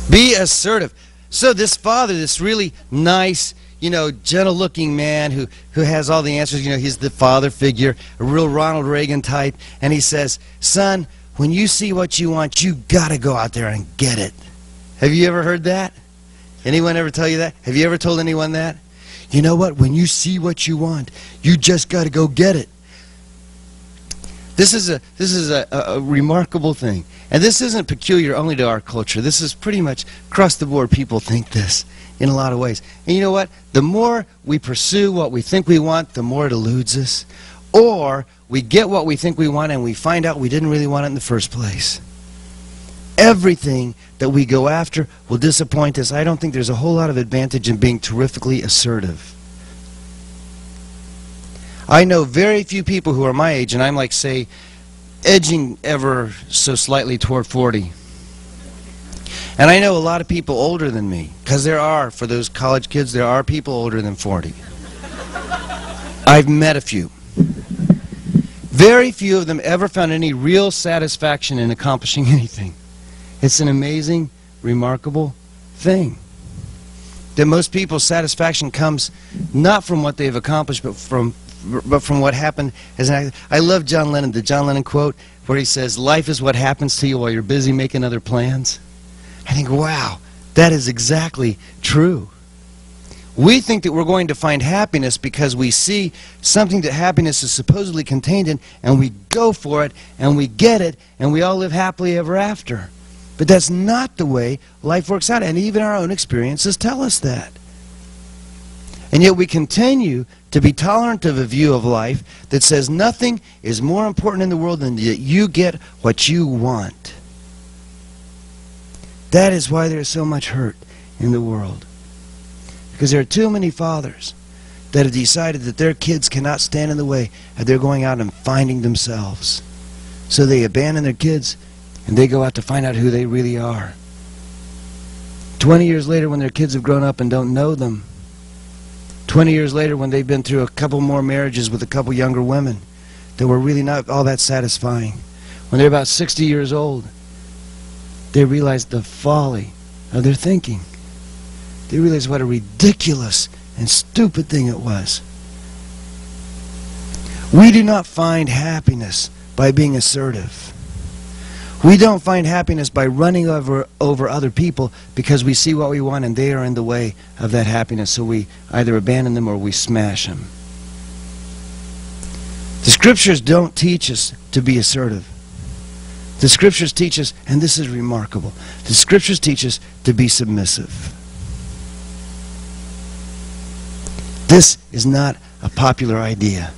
Be assertive. So this father, this really nice, gentle-looking man who has all the answers, he's the father figure, a real Ronald Reagan type, and he says, son, when you see what you want, you got to go out there and get it. Have you ever heard that? Anyone ever tell you that? Have you ever told anyone that? You know what? When you see what you want, you just got to go get it. This is a remarkable thing. And this isn't peculiar only to our culture. This is pretty much across the board. People think this in a lot of ways. And you know what? The more we pursue what we think we want, the more it eludes us. Or we get what we think we want and we find out we didn't really want it in the first place. Everything that we go after will disappoint us. I don't think there's a whole lot of advantage in being terrifically assertive. I know very few people who are my age, and I'm like, say, edging ever so slightly toward 40. And I know a lot of people older than me, because there are, for those college kids, there are people older than 40. I've met a few. Very few of them ever found any real satisfaction in accomplishing anything. It's an amazing, remarkable thing. That most people's satisfaction comes not from what they've accomplished, but from what happened as an actor. I love John Lennon, the John Lennon quote, where he says, life is what happens to you while you're busy making other plans. I think, wow, that is exactly true. We think that we're going to find happiness because we see something that happiness is supposedly contained in, and we go for it, and we get it, and we all live happily ever after. But that's not the way life works out, and even our own experiences tell us that. And yet we continue to be tolerant of a view of life that says nothing is more important in the world than that you get what you want. That is why there is so much hurt in the world. Because there are too many fathers that have decided that their kids cannot stand in the way of their going out and finding themselves. So they abandon their kids and they go out to find out who they really are. 20 years later, when their kids have grown up and don't know them, 20 years later when they've been through a couple more marriages with a couple younger women that were really not all that satisfying, when they're about 60 years old, they realize the folly of their thinking. They realize what a ridiculous and stupid thing it was. We do not find happiness by being assertive. We don't find happiness by running over other people because we see what we want and they are in the way of that happiness, so we either abandon them or we smash them. The Scriptures don't teach us to be assertive. The Scriptures teach us, and this is remarkable, the Scriptures teach us to be submissive. This is not a popular idea.